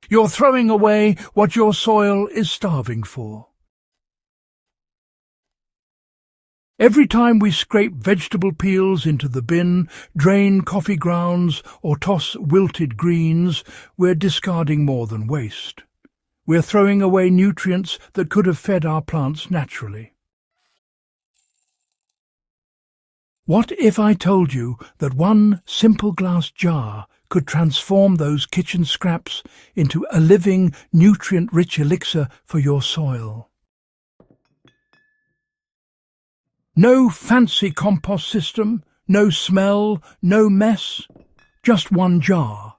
You're throwing away what your soil is starving for. Every time we scrape vegetable peels into the bin, drain coffee grounds, or toss wilted greens, we're discarding more than waste. We're throwing away nutrients that could have fed our plants naturally. What if I told you that one simple glass jar could transform those kitchen scraps into a living, nutrient-rich elixir for your soil? No fancy compost system, no smell, no mess, just one jar,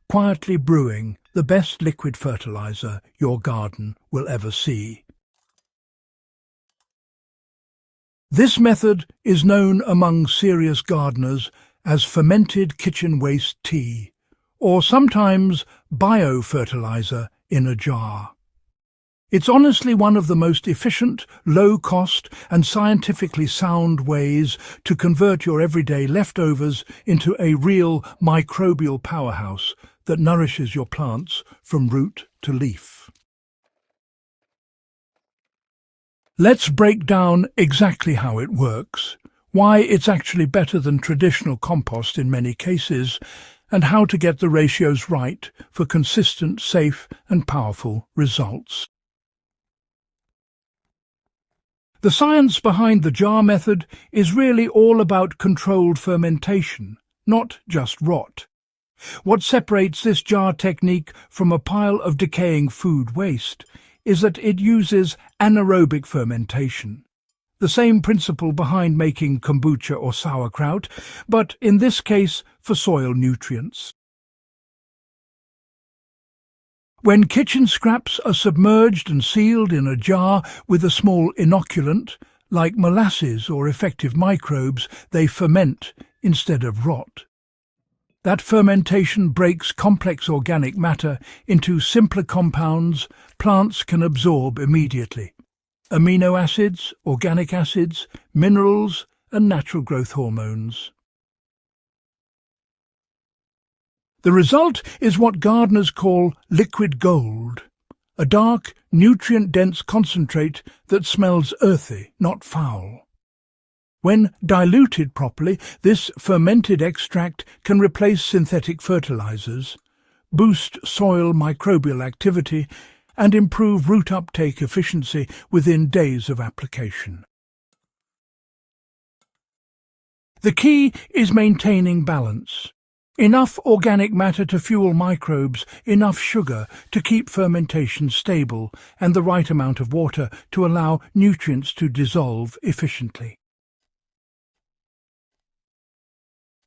quietly brewing the best liquid fertilizer your garden will ever see. This method is known among serious gardeners as fermented kitchen waste tea, or sometimes biofertilizer in a jar. It's honestly one of the most efficient, low-cost and scientifically sound ways to convert your everyday leftovers into a real microbial powerhouse that nourishes your plants from root to leaf. Let's break down exactly how it works, why it's actually better than traditional compost in many cases, and how to get the ratios right for consistent, safe and powerful results. The science behind the jar method is really all about controlled fermentation, not just rot. What separates this jar technique from a pile of decaying food waste is that it uses anaerobic fermentation, the same principle behind making kombucha or sauerkraut, but in this case for soil nutrients. When kitchen scraps are submerged and sealed in a jar with a small inoculant, like molasses or effective microbes, they ferment instead of rot. That fermentation breaks complex organic matter into simpler compounds plants can absorb immediately: amino acids, organic acids, minerals, and natural growth hormones. The result is what gardeners call liquid gold, a dark, nutrient-dense concentrate that smells earthy, not foul. When diluted properly, this fermented extract can replace synthetic fertilizers, boost soil microbial activity, and improve root uptake efficiency within days of application. The key is maintaining balance. Enough organic matter to fuel microbes, enough sugar to keep fermentation stable, and the right amount of water to allow nutrients to dissolve efficiently.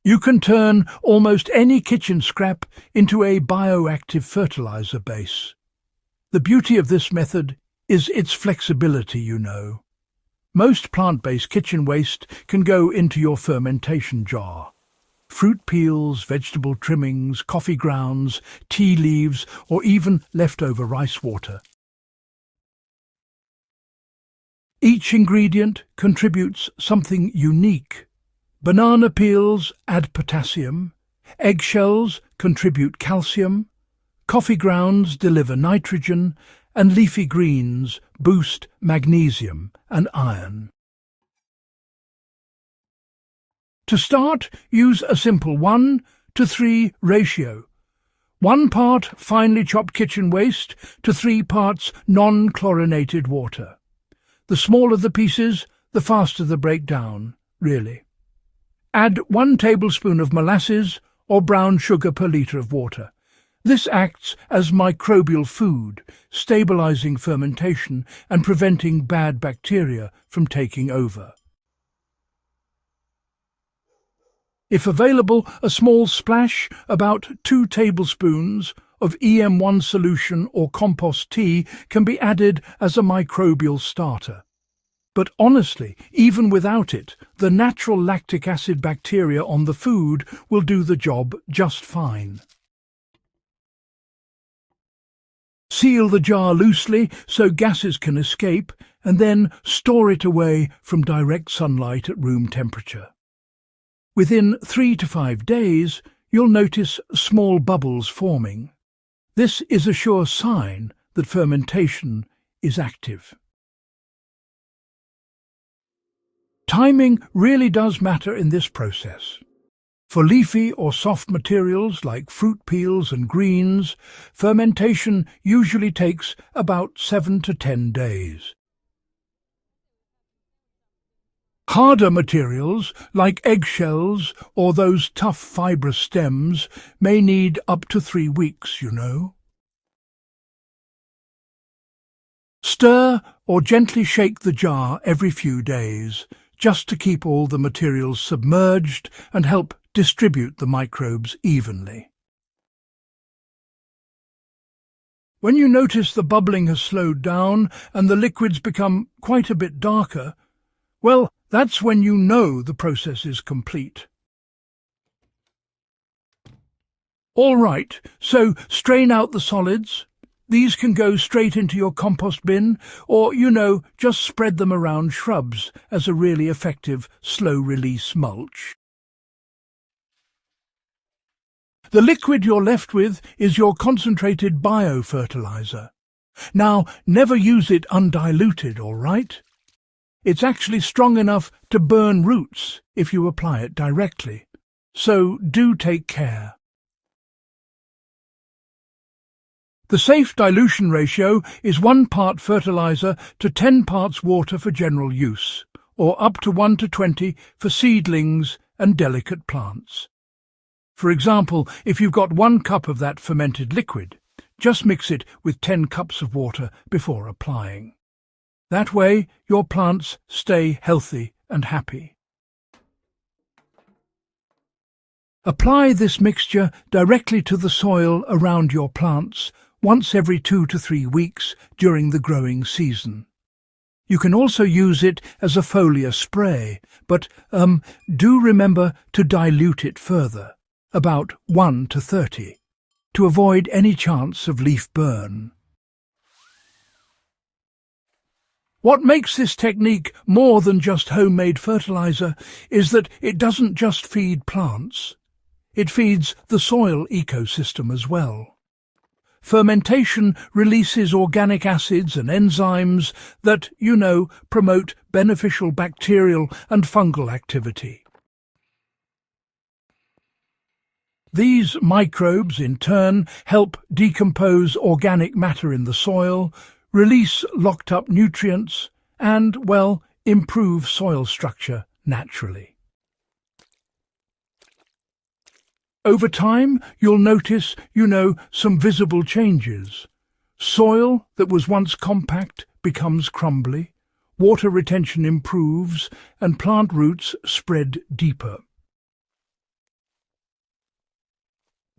You can turn almost any kitchen scrap into a bioactive fertilizer base. The beauty of this method is its flexibility, you know. Most plant-based kitchen waste can go into your fermentation jar. Fruit peels, vegetable trimmings, coffee grounds, tea leaves, or even leftover rice water. Each ingredient contributes something unique. Banana peels add potassium, eggshells contribute calcium, coffee grounds deliver nitrogen, and leafy greens boost magnesium and iron. To start, use a simple 1:3 ratio. 1 part finely chopped kitchen waste to 3 parts non-chlorinated water. The smaller the pieces, the faster the breakdown, really. Add 1 tablespoon of molasses or brown sugar per litre of water. This acts as microbial food, stabilizing fermentation and preventing bad bacteria from taking over. If available, a small splash, about 2 tablespoons, of EM1 solution or compost tea can be added as a microbial starter. But honestly, even without it, the natural lactic acid bacteria on the food will do the job just fine. Seal the jar loosely so gases can escape, and then store it away from direct sunlight at room temperature. Within 3 to 5 days, you'll notice small bubbles forming. This is a sure sign that fermentation is active. Timing really does matter in this process. For leafy or soft materials like fruit peels and greens, fermentation usually takes about 7 to 10 days. Harder materials like eggshells or those tough fibrous stems may need up to 3 weeks, you know. Stir or gently shake the jar every few days, just to keep all the materials submerged and help distribute the microbes evenly. When you notice the bubbling has slowed down and the liquids become quite a bit darker, well, that's when you know the process is complete. All right, so strain out the solids. These can go straight into your compost bin, or, just spread them around shrubs as a really effective slow-release mulch. The liquid you're left with is your concentrated biofertilizer. Now, never use it undiluted, all right? It's actually strong enough to burn roots if you apply it directly, so do take care. The safe dilution ratio is 1 part fertilizer to 10 parts water for general use, or up to 1 to 20 for seedlings and delicate plants. For example, if you've got 1 cup of that fermented liquid, just mix it with 10 cups of water before applying. That way, your plants stay healthy and happy. Apply this mixture directly to the soil around your plants once every 2 to 3 weeks during the growing season. You can also use it as a foliar spray, but do remember to dilute it further, about 1 to 30, to avoid any chance of leaf burn. What makes this technique more than just homemade fertilizer is that it doesn't just feed plants. It feeds the soil ecosystem as well. Fermentation releases organic acids and enzymes that, promote beneficial bacterial and fungal activity. These microbes, in turn, help decompose organic matter in the soil, release locked-up nutrients, and, improve soil structure naturally. Over time, you'll notice, some visible changes. Soil that was once compact becomes crumbly, water retention improves, and plant roots spread deeper.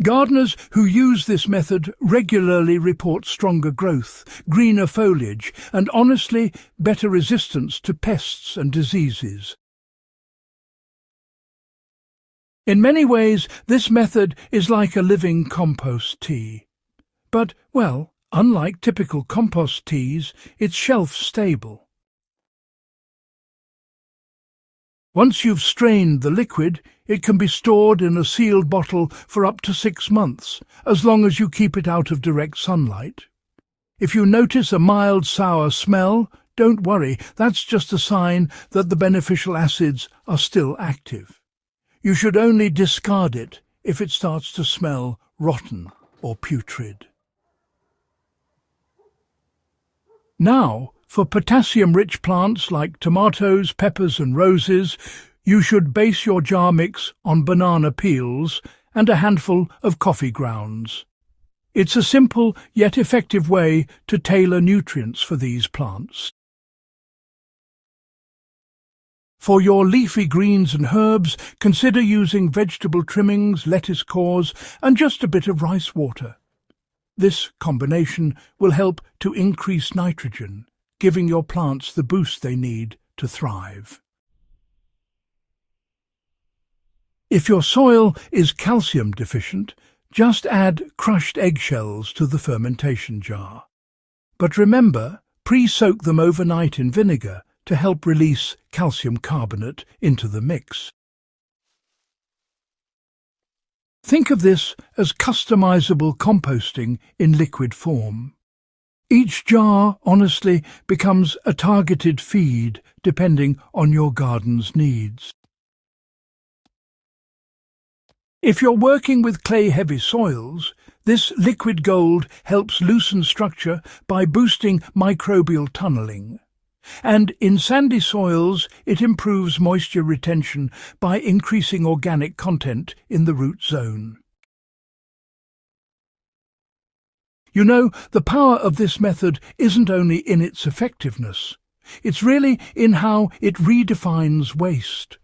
Gardeners who use this method regularly report stronger growth, greener foliage, and honestly, better resistance to pests and diseases. In many ways, this method is like a living compost tea. But, unlike typical compost teas, it's shelf-stable. Once you've strained the liquid, it can be stored in a sealed bottle for up to 6 months, as long as you keep it out of direct sunlight. If you notice a mild sour smell, don't worry, that's just a sign that the beneficial acids are still active. You should only discard it if it starts to smell rotten or putrid. Now, for potassium-rich plants like tomatoes, peppers and roses, you should base your jar mix on banana peels and a handful of coffee grounds. It's a simple yet effective way to tailor nutrients for these plants. For your leafy greens and herbs, consider using vegetable trimmings, lettuce cores, and just a bit of rice water. This combination will help to increase nitrogen, giving your plants the boost they need to thrive. If your soil is calcium deficient, just add crushed eggshells to the fermentation jar. But remember, pre-soak them overnight in vinegar to help release calcium carbonate into the mix. Think of this as customizable composting in liquid form. Each jar, honestly, becomes a targeted feed depending on your garden's needs. If you're working with clay-heavy soils, this liquid gold helps loosen structure by boosting microbial tunneling. And in sandy soils, it improves moisture retention by increasing organic content in the root zone. You know, the power of this method isn't only in its effectiveness, it's really in how it redefines waste.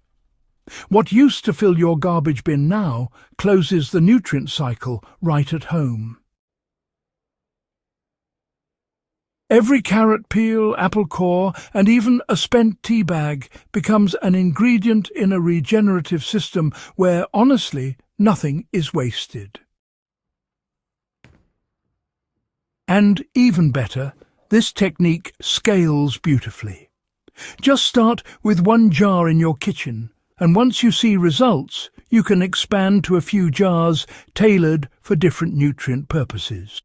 What used to fill your garbage bin now closes the nutrient cycle right at home. Every carrot peel, apple core, and even a spent tea bag becomes an ingredient in a regenerative system where, honestly, nothing is wasted. And even better, this technique scales beautifully. Just start with one jar in your kitchen, and once you see results, you can expand to a few jars tailored for different nutrient purposes.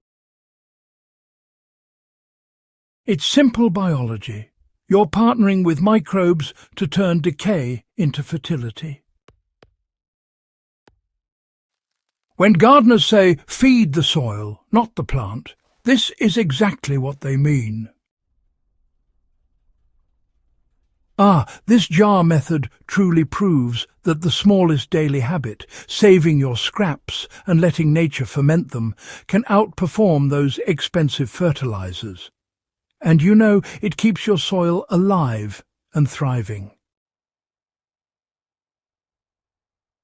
It's simple biology. You're partnering with microbes to turn decay into fertility. When gardeners say, "feed the soil, not the plant," this is exactly what they mean. This jar method truly proves that the smallest daily habit, saving your scraps and letting nature ferment them, can outperform those expensive fertilizers. And you know, it keeps your soil alive and thriving.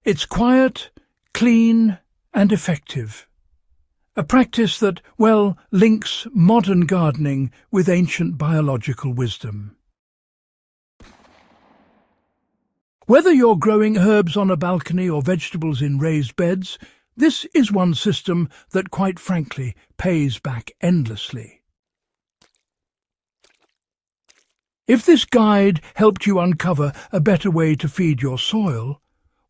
It's quiet, clean, and effective. A practice that, well, links modern gardening with ancient biological wisdom. Whether you're growing herbs on a balcony or vegetables in raised beds, this is one system that, quite frankly, pays back endlessly. If this guide helped you uncover a better way to feed your soil,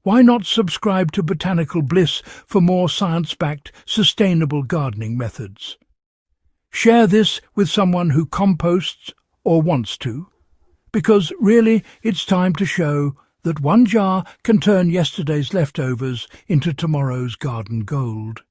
why not subscribe to Botanical Bliss for more science-backed, sustainable gardening methods? Share this with someone who composts or wants to, because really it's time to show that one jar can turn yesterday's leftovers into tomorrow's garden gold.